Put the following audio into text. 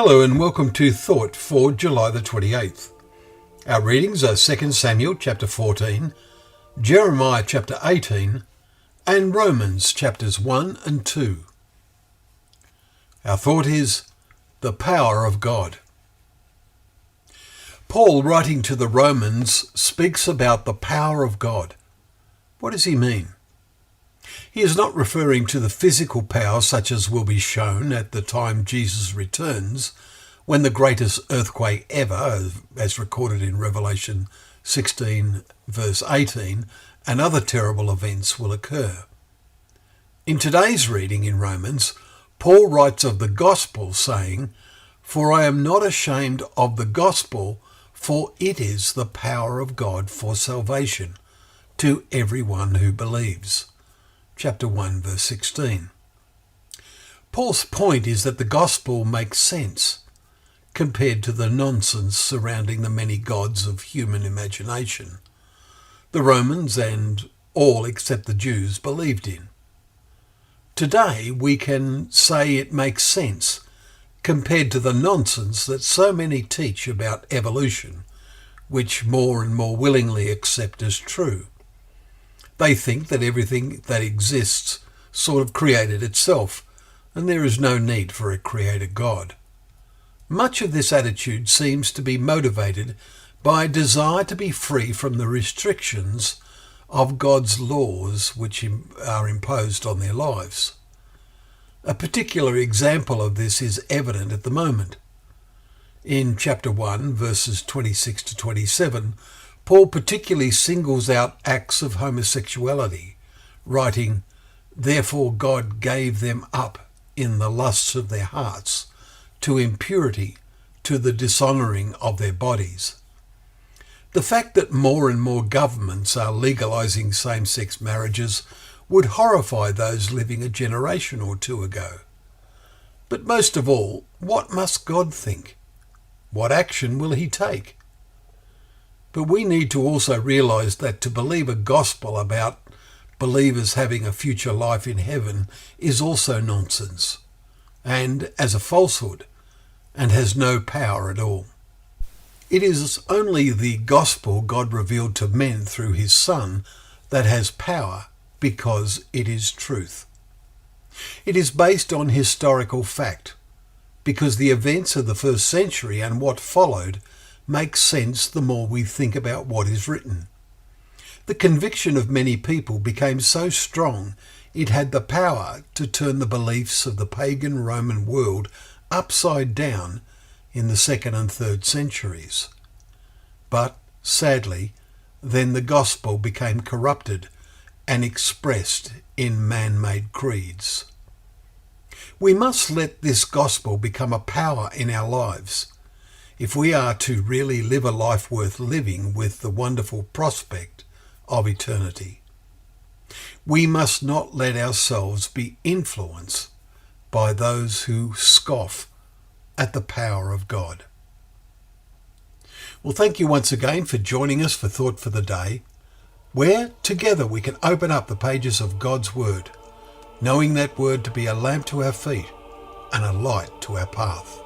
Hello and welcome to Thought for July the 28th. Our readings are 2 Samuel chapter 14, Jeremiah chapter 18 and Romans chapters 1 and 2. Our thought is the power of God. Paul, writing to the Romans, speaks about the power of God. What does he mean? He is not referring to the physical power such as will be shown at the time Jesus returns, when the greatest earthquake ever, as recorded in Revelation 16 verse 18, and other terrible events will occur. In today's reading in Romans, Paul writes of the gospel saying, "For I am not ashamed of the gospel, for it is the power of God for salvation to everyone who believes." Chapter 1 verse 16. Paul's point is that the gospel makes sense compared to the nonsense surrounding the many gods of human imagination the Romans and all except the Jews believed in. Today we can say it makes sense compared to the nonsense that so many teach about evolution, which more and more willingly accept as true. They think that everything that exists sort of created itself, and there is no need for a creator God. Much of this attitude seems to be motivated by a desire to be free from the restrictions of God's laws which are imposed on their lives. A particular example of this is evident at the moment. In chapter 1, verses 26 to 27, Paul particularly singles out acts of homosexuality, writing, "Therefore God gave them up in the lusts of their hearts, to impurity, to the dishonouring of their bodies." The fact that more and more governments are legalising same-sex marriages would horrify those living a generation or two ago. But most of all, what must God think? What action will he take? But we need to also realise that to believe a gospel about believers having a future life in heaven is also nonsense, and as a falsehood, and has no power at all. It is only the gospel God revealed to men through his Son that has power because it is truth. It is based on historical fact, because the events of the first century and what followed makes sense the more we think about what is written. The conviction of many people became so strong it had the power to turn the beliefs of the pagan Roman world upside down in the 2nd and 3rd centuries. But, sadly, then the gospel became corrupted and expressed in man-made creeds. We must let this gospel become a power in our lives if we are to really live a life worth living with the wonderful prospect of eternity. We must not let ourselves be influenced by those who scoff at the power of God. Well, thank you once again for joining us for Thought for the Day, where together we can open up the pages of God's Word, knowing that Word to be a lamp to our feet and a light to our path.